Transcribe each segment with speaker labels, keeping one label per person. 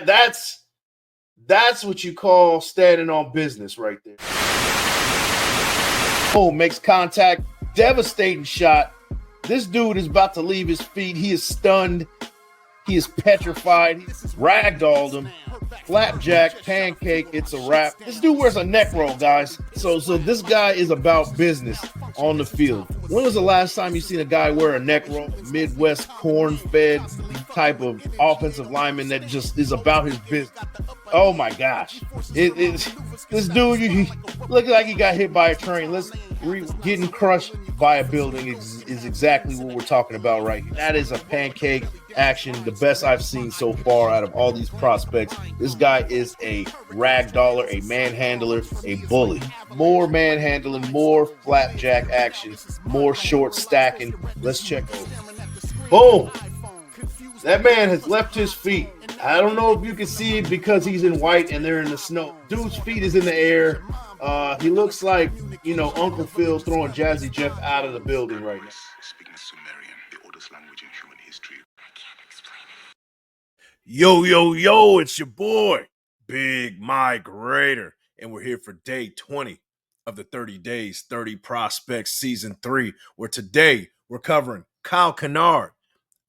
Speaker 1: That's what you call standing on business right there. Oh, makes contact. Devastating shot. This dude is about to leave his feet. He is stunned. He is petrified. He ragdolled him. Flapjack, pancake, it's a wrap. This dude wears a neck roll, guys. So this guy is about business on the field. When was the last time you seen a guy wear a neck roll? Midwest corn-fed type of offensive lineman that just is about his business. Oh my gosh. This dude, he looked like he got hit by a train. Getting crushed by a building is exactly what we're talking about right here. That is a pancake action, the best I've seen so far out of all these prospects. This guy is a ragdoller, a manhandler, a bully. More manhandling, more flapjack action, more short stacking. Let's check over. Boom. That man has left his feet. I don't know if you can see it because he's in white and they're in the snow. Dude's feet is in the air. He looks like, Uncle Phil's throwing Jazzy Jeff out of the building right now.
Speaker 2: Speaking Sumerian, the oldest language in human history. I can't explain
Speaker 1: Yo,
Speaker 2: it.
Speaker 1: it's your boy, Big Mike Raider, and we're here for day 20 of the 30 Days, 30 Prospects Season 3, where today we're covering Kyle Kennard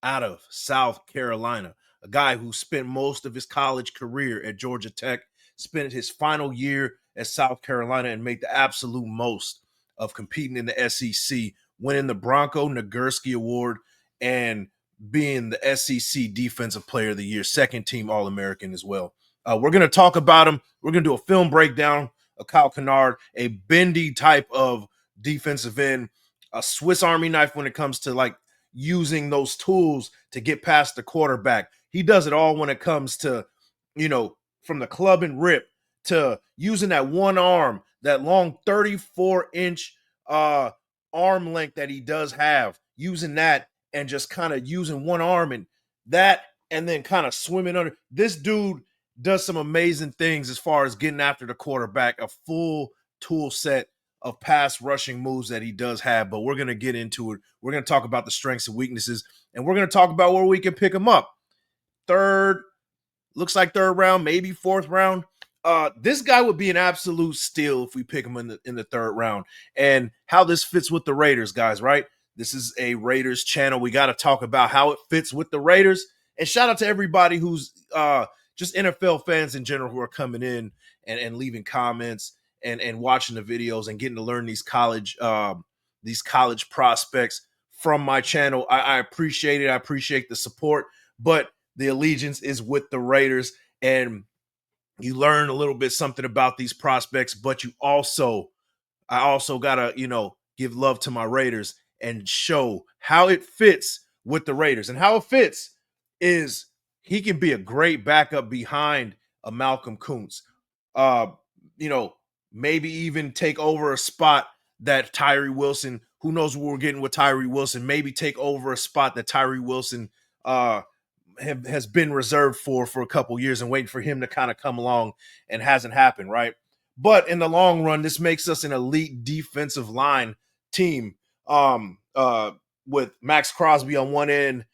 Speaker 1: out of South Carolina, a guy who spent most of his college career at Georgia Tech, spent his final year at South Carolina, and made the absolute most of competing in the SEC, winning the Bronco Nagurski Award and being the SEC Defensive Player of the Year, second team All-American as well. We're going to talk about him. We're going to do a film breakdown of Kyle Kennard, a bendy type of defensive end, a Swiss Army knife when it comes to using those tools to get past the quarterback. He does it all when it comes to, from the club and rip to using that one arm, that long 34-inch arm length that he does have, using that and just kind of using one arm and then kind of swimming under. This dude does some amazing things as far as getting after the quarterback, a full tool set of pass rushing moves that he does have, but we're going to get into it. We're going to talk about the strengths and weaknesses, and we're going to talk about where we can pick him up. Looks like third round, maybe fourth round. This guy would be an absolute steal if we pick him in the third round, and how this fits with the Raiders, guys, right? This is a Raiders channel. We got to talk about how it fits with the Raiders, and shout out to everybody who's just NFL fans in general who are coming in and leaving comments and watching the videos and getting to learn these college prospects from my channel. I appreciate it. I appreciate the support, but the allegiance is with the Raiders, and you learn a little bit something about these prospects, but I also gotta, give love to my Raiders and show how it fits with the Raiders. And how it fits is he can be a great backup behind a Malcolm Kuntz. Maybe even take over a spot that Tyree Wilson, who knows what we're getting with Tyree Wilson, maybe take over a spot that Tyree Wilson has been reserved for a couple years and waiting for him to kind of come along, and hasn't happened, right? But in the long run, this makes us an elite defensive line team with Max Crosby on one end,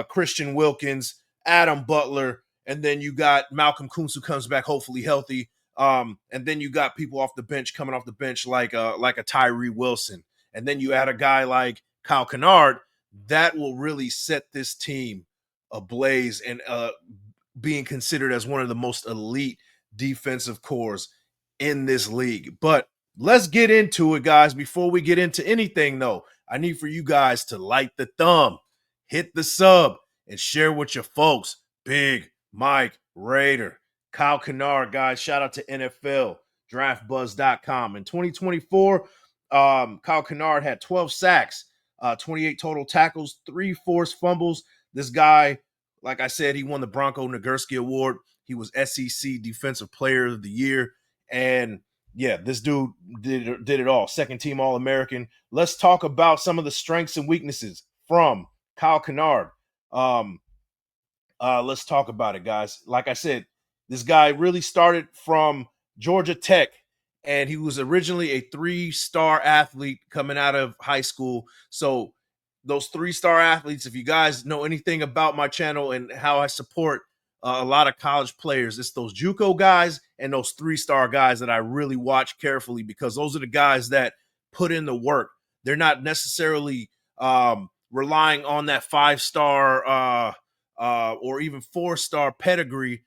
Speaker 1: Christian Wilkins, Adam Butler, and then you got Malcolm Kuntz, who comes back hopefully healthy. And then you got people coming off the bench like a Tyree Wilson. And then you add a guy like Kyle Kennard that will really set this team ablaze and being considered as one of the most elite defensive cores in this league. But let's get into it, guys. Before we get into anything, though, I need for you guys to light the thumb, hit the sub, and share with your folks. Big Mike Raider. Kyle Kennard, guys, shout out to NFL, draftbuzz.com. In 2024, Kyle Kennard had 12 sacks, 28 total tackles, 3 forced fumbles. This guy, like I said, he won the Bronco Nagurski Award. He was SEC Defensive Player of the Year. And, yeah, this dude did it all. Second team All-American. Let's talk about some of the strengths and weaknesses from Kyle Kennard. Let's talk about it, guys. Like I said, this guy really started from Georgia Tech, and he was originally a 3-star athlete coming out of high school. So those 3-star athletes, if you guys know anything about my channel and how I support a lot of college players. It's those JUCO guys and those 3-star guys that I really watch carefully, because those are the guys that put in the work. They're not necessarily relying on that 5-star or even 4-star pedigree,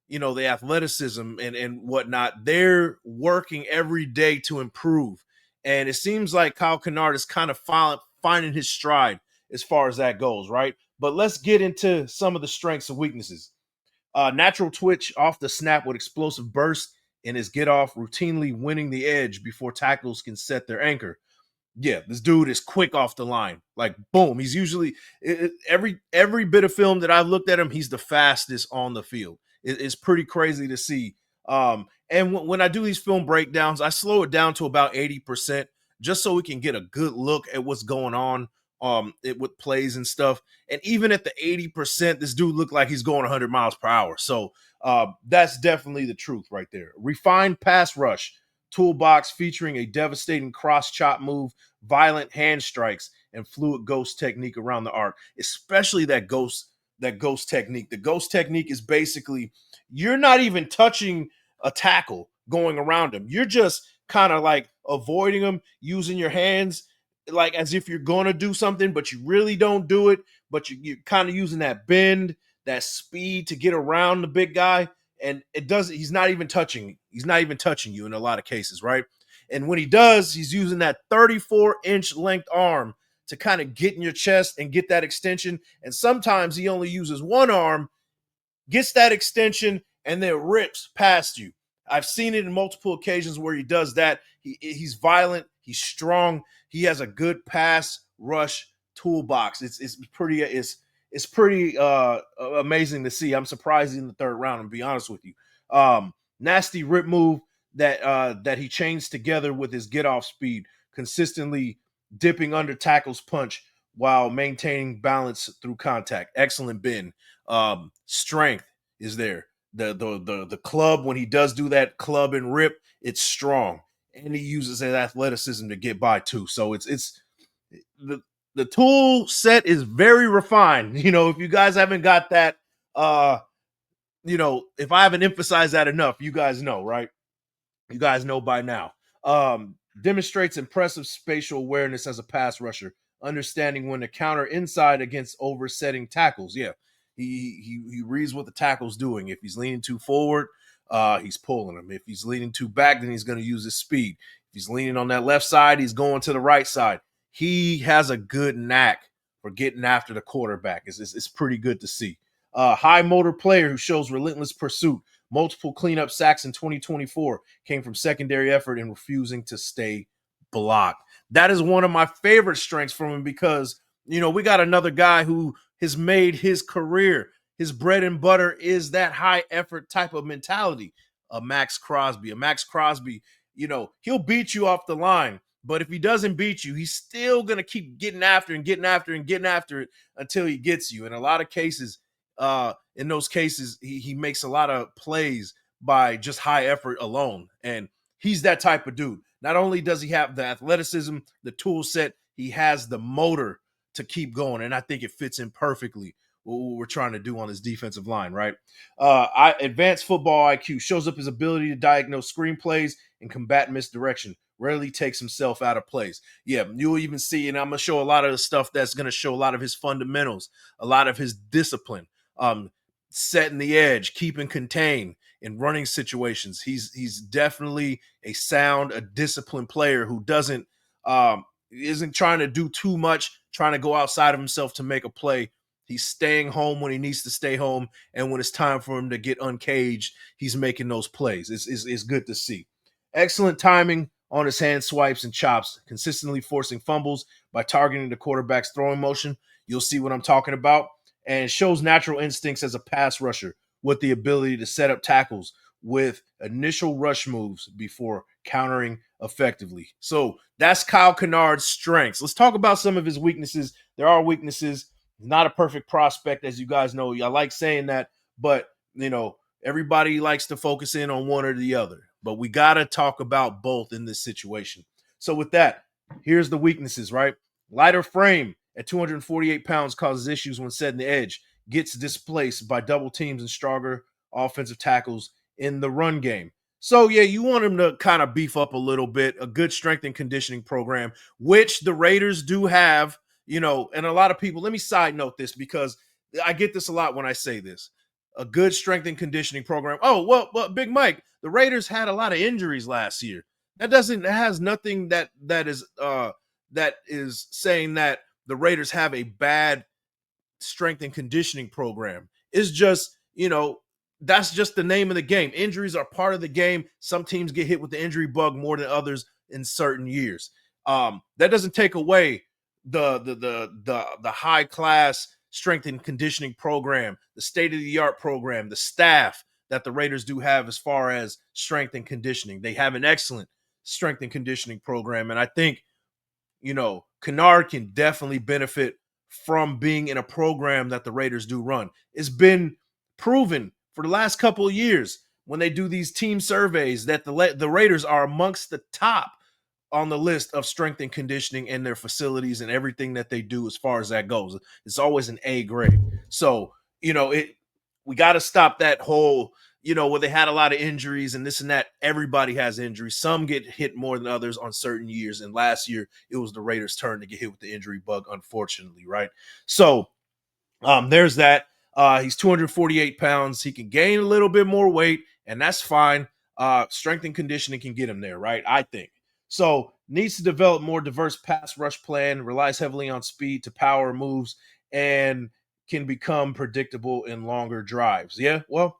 Speaker 1: the athleticism and whatnot. They're working every day to improve. And it seems like Kyle Kennard is kind of finding his stride as far as that goes, right? But let's get into some of the strengths and weaknesses. Natural twitch off the snap with explosive burst and his get off, routinely winning the edge before tackles can set their anchor. Yeah, this dude is quick off the line. Like, boom. He's usually every bit of film that I've looked at him, he's the fastest on the field. It's pretty crazy to see. And when I do these film breakdowns, I slow it down to about 80% just so we can get a good look at what's going on with plays and stuff. And even at the 80%, this dude looked like he's going 100 miles per hour. So that's definitely the truth right there. Refined pass rush toolbox featuring a devastating cross chop move, violent hand strikes, and fluid ghost technique around the arc, especially that ghost technique. The ghost technique is basically you're not even touching a tackle going around him. You're just kind of like avoiding him, using your hands like as if you're going to do something, but you really don't do it. But you're kind of using that bend, that speed to get around the big guy. And he's not even touching you in a lot of cases, right? And when he does, he's using that 34-inch length arm to kind of get in your chest and get that extension. And sometimes he only uses one arm, gets that extension, and then rips past you. I've seen it in multiple occasions where he does that. He's violent. He's strong. He has a good pass rush toolbox. It's pretty amazing to see. I'm surprised in the third round, to be honest with you. Nasty rip move that he chains together with his get off speed, consistently dipping under tackle's punch while maintaining balance through contact. Excellent bend. Strength is there. The club, when he does do that club and rip, it's strong, and he uses his athleticism to get by too. So it's the tool set is very refined. If you guys haven't got that, if I haven't emphasized that enough, you guys know, right? You guys know by now. Demonstrates impressive spatial awareness as a pass rusher, understanding when to counter inside against oversetting tackles. Yeah, he reads what the tackle's doing. If he's leaning too forward, he's pulling him. If he's leaning too back, then he's going to use his speed. If he's leaning on that left side, he's going to the right side. He has a good knack for getting after the quarterback. It's pretty good to see. High motor player who shows relentless pursuit. Multiple cleanup sacks in 2024 came from secondary effort and refusing to stay blocked. That is one of my favorite strengths from him because, we got another guy who has made his career, his bread and butter is that high effort type of mentality. A Max Crosby, he'll beat you off the line. But if he doesn't beat you, he's still going to keep getting after it until he gets you. In a lot of cases, in those cases, he makes a lot of plays by just high effort alone. And he's that type of dude. Not only does he have the athleticism, the tool set, he has the motor to keep going. And I think it fits in perfectly what we're trying to do on this defensive line, right? Advanced football IQ shows up his ability to diagnose screenplays and combat misdirection. Rarely takes himself out of plays. Yeah, you'll even see, and I'm going to show a lot of the stuff that's going to show a lot of his fundamentals, a lot of his discipline, setting the edge, keeping contained in running situations. He's definitely a disciplined player who isn't trying to do too much, trying to go outside of himself to make a play. He's staying home when he needs to stay home, and when it's time for him to get uncaged, he's making those plays. It's good to see. Excellent timing on his hand swipes and chops, consistently forcing fumbles by targeting the quarterback's throwing motion. You'll see what I'm talking about. And it shows natural instincts as a pass rusher with the ability to set up tackles with initial rush moves before countering effectively. So that's Kyle Kennard's strengths. Let's talk about some of his weaknesses. There are weaknesses. Not a perfect prospect, as you guys know. I like saying that, but, everybody likes to focus in on one or the other. But we got to talk about both in this situation. So with that, here's the weaknesses, right? Lighter frame at 248 pounds causes issues when setting the edge. gets displaced by double teams and stronger offensive tackles in the run game. So, yeah, you want him to kind of beef up a little bit, a good strength and conditioning program, which the Raiders do have, and a lot of people, let me side note this because I get this a lot when I say this. A good strength and conditioning program. Oh, well, Big Mike, the Raiders had a lot of injuries last year. That has nothing that is saying that the Raiders have a bad strength and conditioning program. It's just, that's just the name of the game. Injuries are part of the game. Some teams get hit with the injury bug more than others in certain years. That doesn't take away the high class strength and conditioning program, the state of the art program, the staff that the Raiders do have as far as strength and conditioning. They have an excellent strength and conditioning program, and I think Kennard can definitely benefit from being in a program that the Raiders do run. It's been proven for the last couple of years when they do these team surveys that the Raiders are amongst the top on the list of strength and conditioning in their facilities and everything that they do as far as that goes. It's always an A grade. So, we got to stop that whole, where they had a lot of injuries and this and that. Everybody has injuries. Some get hit more than others on certain years. And last year, it was the Raiders' turn to get hit with the injury bug, unfortunately, right? So, there's that. He's 248 pounds. He can gain a little bit more weight, and that's fine. Strength and conditioning can get him there, right? I think. So, needs to develop more diverse pass rush plan, relies heavily on speed to power moves, and can become predictable in longer drives. Yeah, well,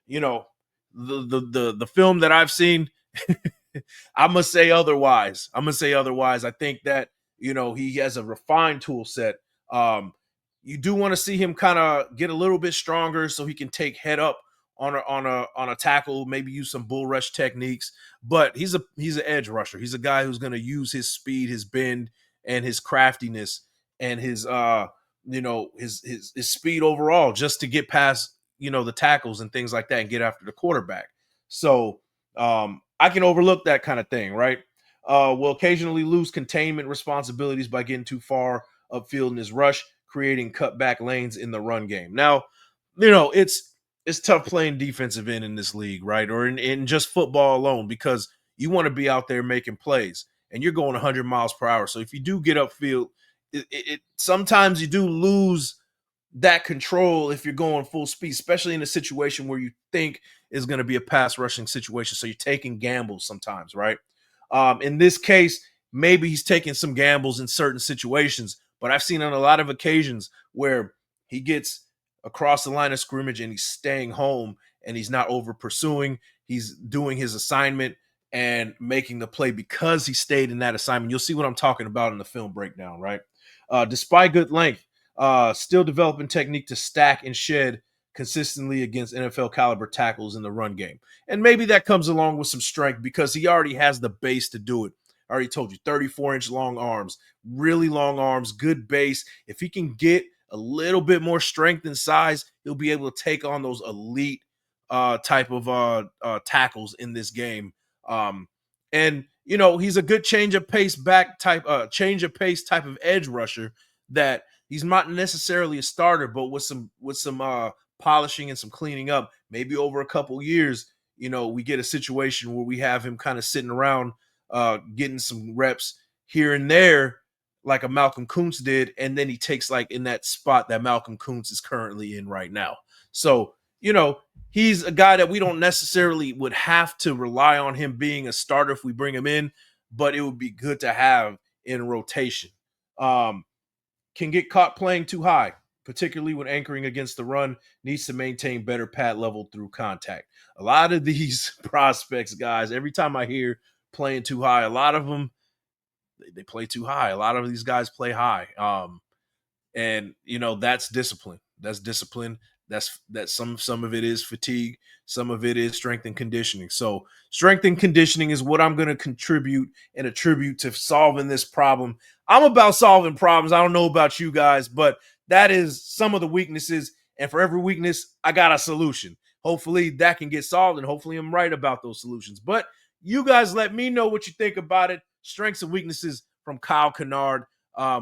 Speaker 1: the film that I've seen, I'm gonna say otherwise. I think that he has a refined tool set. You do want to see him kind of get a little bit stronger so he can take head up on a tackle, maybe use some bull rush techniques. But he's an edge rusher. He's a guy who's going to use his speed, his bend, and his craftiness, and his his speed overall just to get past the tackles and things like that and get after the quarterback. So I can overlook that kind of thing, right? Will occasionally lose containment responsibilities by getting too far upfield in his rush, creating cutback lanes in the run game. Now, it's tough playing defensive end in this league, right? Or in just football alone, because you want to be out there making plays and you're going 100 miles per hour. So if you do get upfield, sometimes you do lose that control if you're going full speed, especially in a situation where you think is going to be a pass rushing situation. So you're taking gambles sometimes, right? In this case, maybe he's taking some gambles in certain situations, but I've seen on a lot of occasions where he gets across the line of scrimmage and he's staying home and he's not over pursuing. He's doing his assignment and making the play because he stayed in that assignment. You'll see what I'm talking about in the film breakdown, right? Despite good length, still developing technique to stack and shed consistently against NFL caliber tackles in the run game. And maybe that comes along with some strength because he already has the base to do it. I already told you, 34-inch long arms, really long arms, good base. If he can get a little bit more strength and size, he'll be able to take on those elite type of tackles in this game. And he's a good change of pace type of edge rusher that he's not necessarily a starter, but with some polishing and some cleaning up, maybe over a couple years, we get a situation where we have him kind of sitting around getting some reps here and there like a Malcolm Kuntz did, and then he takes like in that spot that Malcolm Kuntz is currently in right now. So, he's a guy that we don't necessarily would have to rely on him being a starter if we bring him in, but it would be good to have in rotation. Can get caught playing too high, particularly when anchoring against the run, needs to maintain better pad level through contact. A lot of these prospects, guys, every time I hear playing too high, a lot of them, they play too high. A lot of these guys play high. And that's discipline. That's discipline. That some of it is fatigue, some of it is strength and conditioning. So strength and conditioning is what I'm going to contribute and attribute to solving this problem. I'm about solving problems. I don't know about you guys, but that is some of the weaknesses. And for every weakness, I got a solution. Hopefully that can get solved, and hopefully I'm right about those solutions. But you guys let me know what you think about it. Strengths and weaknesses from Kyle Kennard.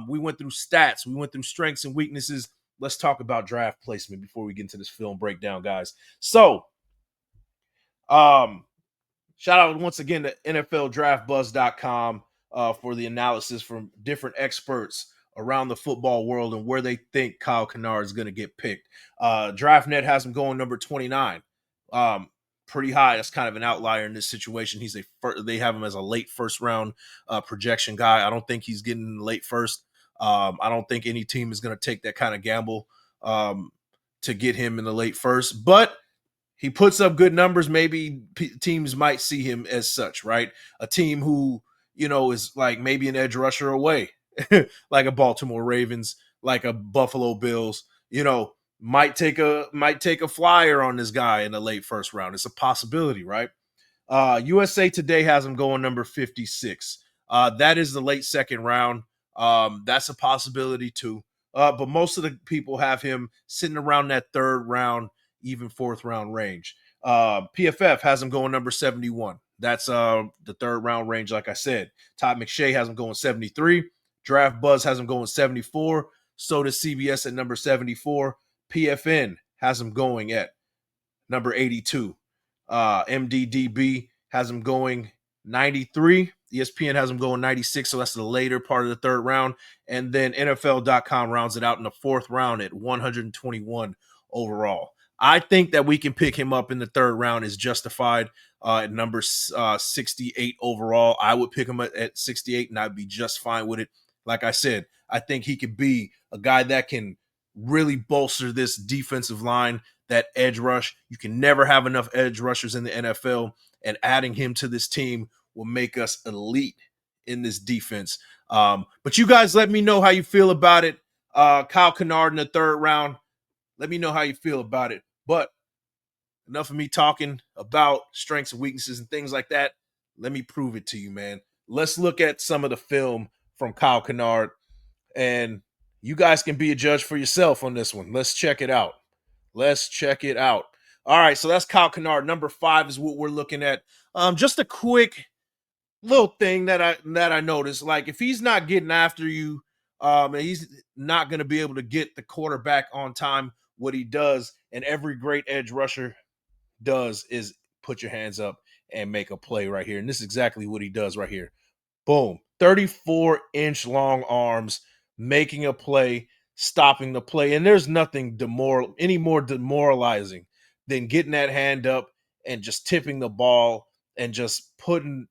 Speaker 1: We went through stats. We went through strengths and weaknesses. let's talk about draft placement before we get into this film breakdown, guys. So, shout out once again to NFLDraftBuzz.com for the analysis from different experts around the football world and where they think Kyle Kennard is going to get picked. DraftNet has him going number 29. Pretty high. That's kind of an outlier in this situation. They have him as a late first round projection guy. I don't think he's getting late first. I don't think any team is going to take that kind of gamble to get him in the late first, but he puts up good numbers. Maybe teams might see him as such, right? A team who, is like maybe an edge rusher away, like a Baltimore Ravens, like a Buffalo Bills, might take a flyer on this guy in the late first round. It's a possibility, right? USA Today has him going number 56. That is the late second round. That's a possibility too. But most of the people have him sitting around that third round, even fourth round range. PFF has him going number 71. That's the third round range, like I said. Todd McShay has him going 73. Draft Buzz has him going 74. So does CBS at number 74. PFN has him going at number 82. MDDB has him going 93. ESPN has him going 96, so that's the later part of the third round. And then NFL.com rounds it out in the fourth round at 121 overall. I think that we can pick him up in the third round is justified at number 68 overall. I would pick him at 68, and I'd be just fine with it. Like I said, I think he could be a guy that can really bolster this defensive line, that edge rush. You can never have enough edge rushers in the NFL, and adding him to this team will make us elite in this defense. But you guys let me know how you feel about it. Kyle Kennard in the third round. Let me know how you feel about it. But enough of me talking about strengths and weaknesses and things like that. Let me prove it to you, man. Let's look at some of the film from Kyle Kennard, and you guys can be a judge for yourself on this one. Let's check it out. All right, so that's Kyle Kennard. Number 5 is what we're looking at. Just a quick little thing that I noticed. Like, if he's not getting after you, and he's not going to be able to get the quarterback on time, what he does, and every great edge rusher does, is put your hands up and make a play right here. And this is exactly what he does right here. Boom. 34-inch long arms, making a play, stopping the play. And there's nothing any more demoralizing than getting that hand up and just tipping the ball and just putting,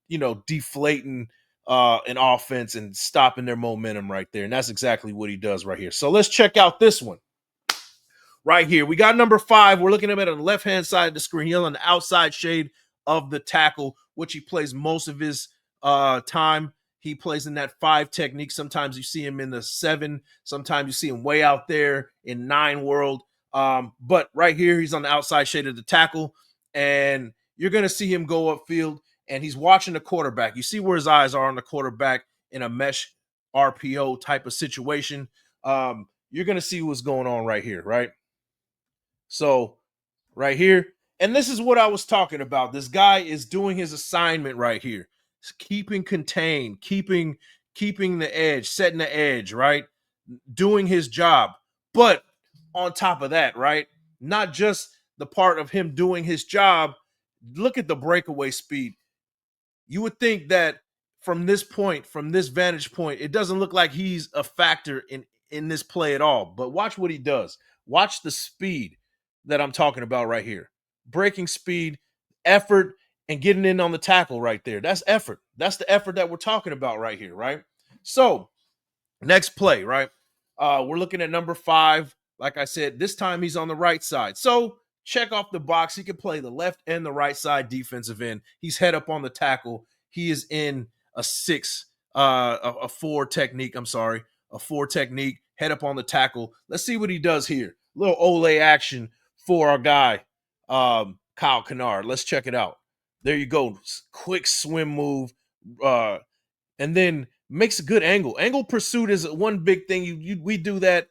Speaker 1: deflating an offense and stopping their momentum right there. And that's exactly what he does right here. So let's check out this one. Right here, we got number 5. We're looking at him on the left-hand side of the screen. He's on the outside shade of the tackle, which he plays most of his time. He plays in that 5 technique. Sometimes you see him in the 7. Sometimes you see him way out there in 9 world. But right here, he's on the outside shade of the tackle, and you're going to see him go upfield, and he's watching the quarterback. You see where his eyes are on the quarterback in a mesh RPO type of situation. You're going to see what's going on right here, right? So right here, and this is what I was talking about. This guy is doing his assignment right here. It's keeping contained, keeping the edge, setting the edge, right? Doing his job. But on top of that, right? Not just the part of him doing his job. Look at the breakaway speed. You would think that from this vantage point, it doesn't look like he's a factor in this play at all. But watch what he does. Watch the speed that I'm talking about right here. Breaking speed, effort, and getting in on the tackle right there. That's effort. That's the effort that we're talking about right here, right? So, next play, right? We're looking at number 5. Like I said, this time he's on the right side. So, check off the box. He can play the left and the right side defensive end. He's head up on the tackle. He is in a 4 technique. A 4 technique, head up on the tackle. Let's see what he does here. Little Ole action for our guy, Kyle Kennard. Let's check it out. There you go. Quick swim move, and then makes a good angle. Angle pursuit is one big thing. We do that.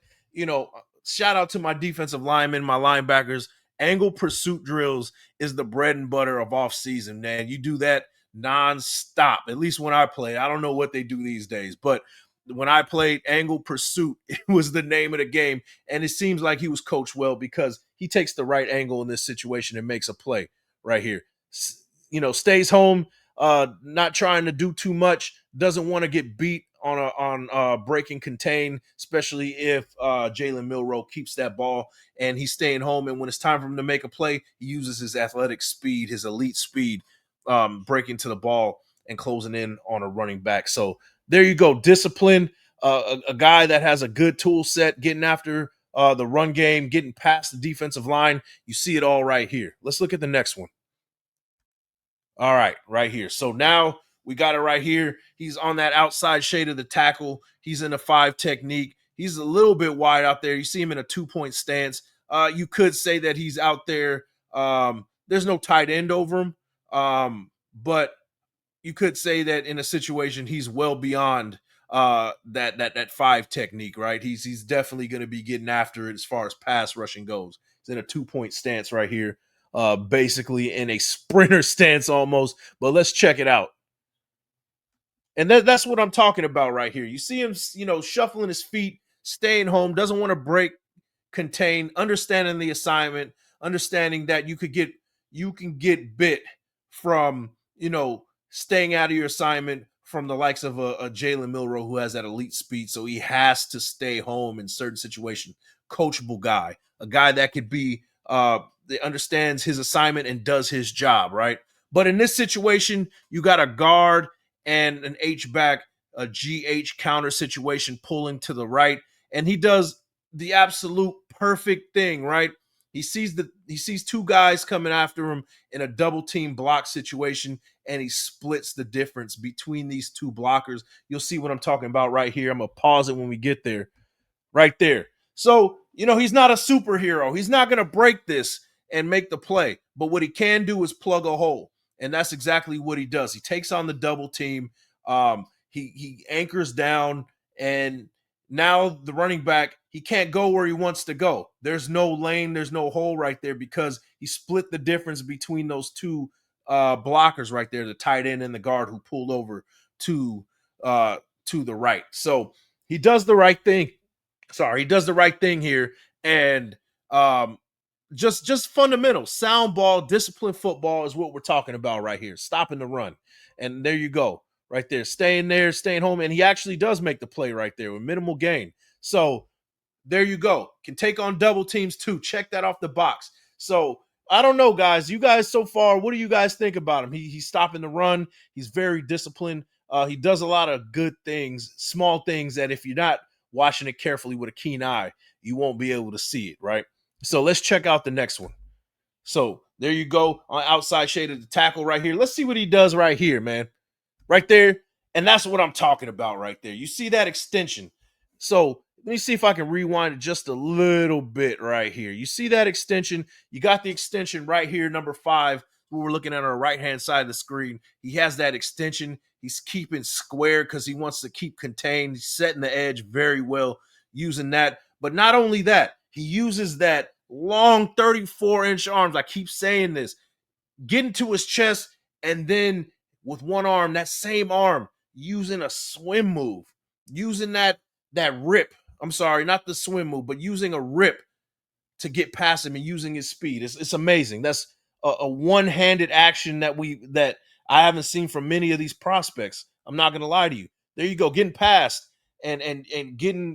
Speaker 1: Shout out to my defensive linemen, my linebackers. Angle pursuit drills is the bread and butter of off season, man. You do that nonstop. At least when I play, I don't know what they do these days, but when I played angle pursuit, it was the name of the game. And it seems like he was coached well because he takes the right angle in this situation and makes a play right here. Stays home, not trying to do too much, doesn't want to get beat on break and contain, especially if Jalen Milroe keeps that ball, and he's staying home. And when it's time for him to make a play, he uses his athletic speed, his elite speed, breaking to the ball and closing in on a running back. So there you go. Discipline, a guy that has a good tool set, getting after the run game, getting past the defensive line. You see it all right here. Let's look at the next one. All right, right here. So now we got it right here. He's on that outside shade of the tackle. He's in a 5 technique. He's a little bit wide out there. You see him in a 2-point stance. You could say that he's out there. There's no tight end over him. But you could say that in a situation he's well beyond that 5 technique, right? He's definitely going to be getting after it as far as pass rushing goes. He's in a 2-point stance right here, basically in a sprinter stance almost. But let's check it out. And that's what I'm talking about right here. You see him, shuffling his feet, staying home, doesn't want to break, contain, understanding the assignment, understanding that you can get bit from, staying out of your assignment from the likes of a Jalen Milroe who has that elite speed. So he has to stay home in certain situations. Coachable guy, a guy that could be that understands his assignment and does his job, right? But in this situation, you got a guard and an H-back, a GH counter situation pulling to the right. And he does the absolute perfect thing, right? He sees 2 guys coming after him in a double team block situation, and he splits the difference between these 2 blockers. You'll see what I'm talking about right here. I'm going to pause it when we get there. Right there. So, he's not a superhero. He's not going to break this and make the play. But what he can do is plug a hole. And that's exactly what he does. He takes on the double team. He anchors down, and now the running back, he can't go where he wants to go. There's no lane, there's no hole right there because he split the difference between those 2 blockers right there, the tight end and the guard who pulled over to the right. So he does the right thing. He does the right thing here, and just fundamental sound ball, disciplined football is what we're talking about right here. Stopping the run, and there you go, right there, staying home, and he actually does make the play right there with minimal gain. So there you go. Can take on double teams too. Check that off the box. So I don't know, guys. You guys so far, what do you guys think about him? He's stopping the run. He's very disciplined. He does a lot of good things, small things that if you're not watching it carefully with a keen eye, you won't be able to see it, right? So let's check out the next one. So there you go on outside shade of the tackle right here. Let's see what he does right here, man. Right there. And that's what I'm talking about right there. You see that extension. So let me see if I can rewind it just a little bit right here. You see that extension? You got the extension right here, number 5, who we're looking at on the right-hand side of the screen. He has that extension. He's keeping square because he wants to keep contained. He's setting the edge very well using that. But not only that, he uses that long 34-inch arms. I keep saying this. Getting to his chest, and then with one arm, that same arm, using a swim move, using that rip. I'm sorry, not the swim move, but using a rip to get past him and using his speed. It's amazing. That's a one-handed action that I haven't seen from many of these prospects. I'm not gonna lie to you. There you go, getting past and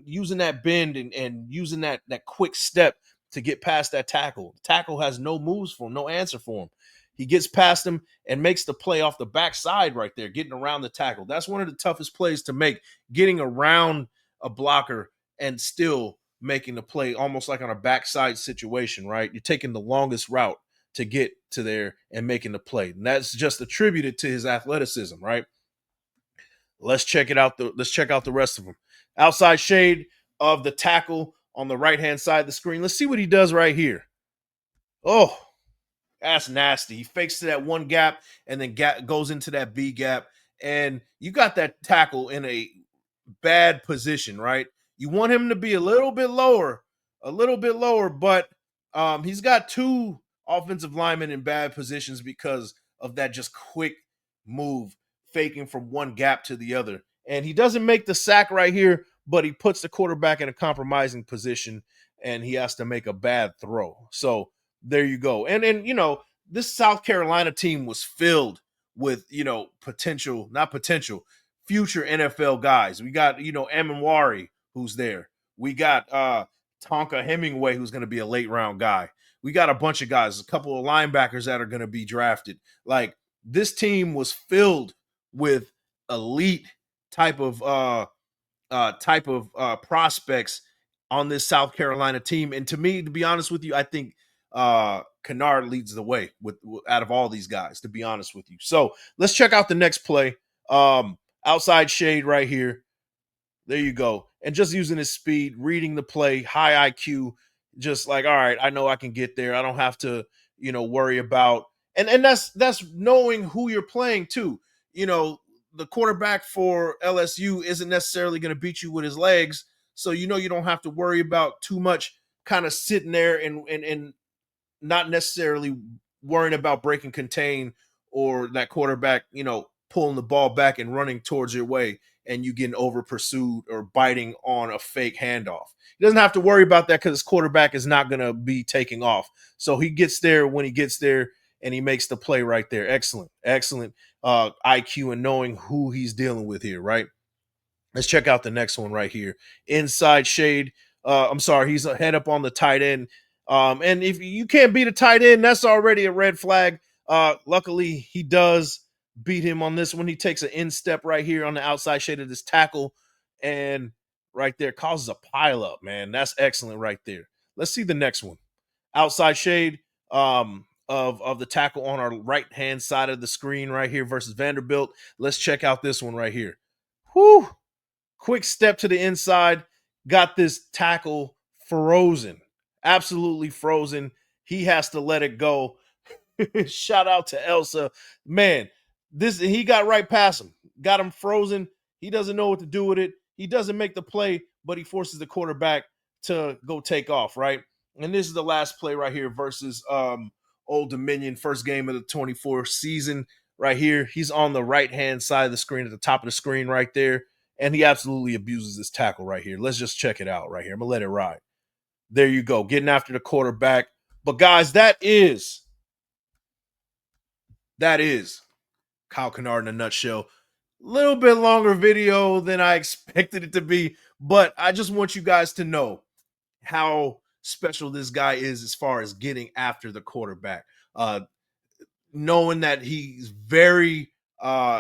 Speaker 1: using that bend and using that quick step to get past that tackle. The tackle has no moves for him, no answer for him. He gets past him and makes the play off the backside right there, getting around the tackle. That's one of the toughest plays to make, getting around a blocker and still making the play almost like on a backside situation, right? You're taking the longest route to get to there and making the play. And that's just attributed to his athleticism, right? Let's check it out. Let's check out the rest of them. Outside shade of the tackle on the right-hand side of the screen. Let's see what he does right here. Oh, that's nasty. He fakes to that one gap and then goes into that B gap. And you got that tackle in a bad position, right? You want him to be a little bit lower, but he's got 2 offensive linemen in bad positions because of that just quick move, faking from one gap to the other. and he doesn't make the sack right here, but he puts the quarterback in a compromising position, and he has to make a bad throw. So there you go. And this South Carolina team was filled with future NFL guys. We got Amenwari, who's there. We got Tonka Hemingway, who's going to be a late round guy. We got a bunch of guys, a couple of linebackers that are going to be drafted. Like, this team was filled with elite type of prospects on this South Carolina team. And to me, to be honest with you, I think Kennard leads the way with out of all these guys, to be honest with you. So let's check out the next play. Outside shade right here. There you go. And just using his speed, reading the play, high IQ, just like, all right, I know I can get there. I don't have to, worry about, and that's knowing who you're playing too. The quarterback for LSU isn't necessarily going to beat you with his legs. So, you don't have to worry about too much kind of sitting there and not necessarily worrying about breaking contain or that quarterback, pulling the ball back and running towards your way and you getting over pursued or biting on a fake handoff. He doesn't have to worry about that because his quarterback is not going to be taking off. So he gets there when he gets there and he makes the play right there. Excellent IQ and knowing who he's dealing with here, right? Let's check out the next one right here. Inside shade. He's a head up on the tight end. And if you can't beat a tight end, that's already a red flag. Luckily, he does beat him on this one. He takes an instep right here on the outside shade of this tackle, and right there causes a pile up, man. That's excellent right there. Let's see the next one. Outside shade of the tackle on our right-hand side of the screen right here versus Vanderbilt. Let's check out this one right here. Whew. Quick step to the inside. Got this tackle frozen. Absolutely frozen. He has to let it go. Shout out to Elsa. Man, he got right past him. Got him frozen. He doesn't know what to do with it. He doesn't make the play, but he forces the quarterback to go take off, right? And this is the last play right here versus Old Dominion, first game of the 24 season right here. He's on the right-hand side of the screen, at the top of the screen right there, and he absolutely abuses this tackle right here. Let's just check it out right here. I'm going to let it ride. There you go, getting after the quarterback. But, guys, that is Kyle Kennard in a nutshell. Little bit longer video than I expected it to be, but I just want you guys to know how special this guy is as far as getting after the quarterback. Knowing that he's very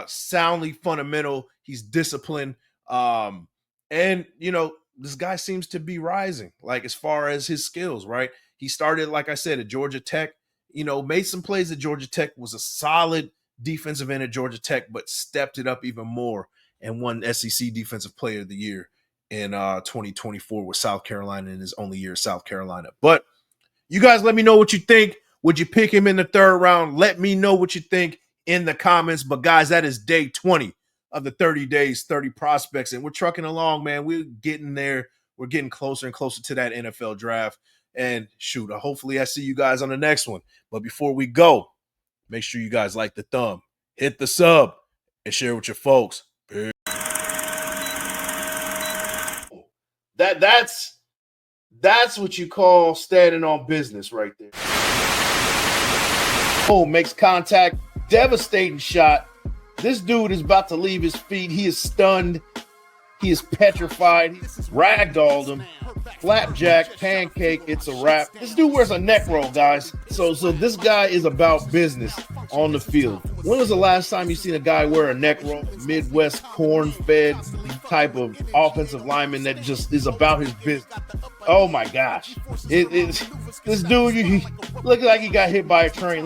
Speaker 1: soundly fundamental, he's disciplined, and this guy seems to be rising, like, as far as his skills, right? He started, like I said, at Georgia Tech, made some plays at Georgia Tech, was a solid defensive end at Georgia Tech, but stepped it up even more and won SEC Defensive Player of the Year in 2024 with South Carolina in his only year at South Carolina. But you guys let me know what you think. Would you pick him in the third round? Let me know what you think in the comments. But, guys, that is day 20 of the 30 days, 30 prospects. And we're trucking along, man. We're getting there. We're getting closer and closer to that NFL draft. And, shoot, hopefully I see you guys on the next one. But before we go, make sure you guys like the thumb, hit the sub, and share with your folks. Peace. That's what you call standing on business right there. Oh, makes contact. Devastating shot. This dude is about to leave his feet. He is stunned. He is petrified. Ragdolled him. Flapjack, pancake, it's a wrap. This dude wears a neck roll, guys. So this guy is about business on the field. When was the last time you seen a guy wear a neck roll? Midwest corn-fed type of offensive lineman that just is about his business. Oh my gosh. This dude, he look like he got hit by a train.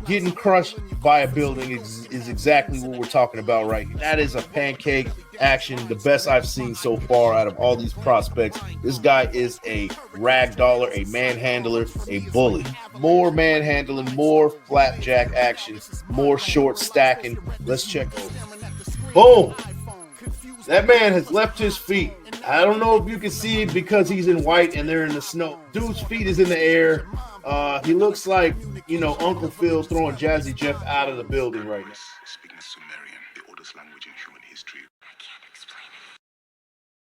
Speaker 1: Getting crushed by a building is exactly what we're talking about right here. That is a pancake action, the best I've seen so far out of all these prospects. This guy is a ragdoller, a manhandler, a bully. More manhandling, more flapjack action, more short stacking. Let's check those. Boom. That man has left his feet. I don't know if you can see it because he's in white and they're in the snow. Dude's feet is in the air. He looks like, Uncle Phil's throwing Jazzy Jeff out of the building right now.
Speaker 2: Speaking Sumerian, the oldest language in human history.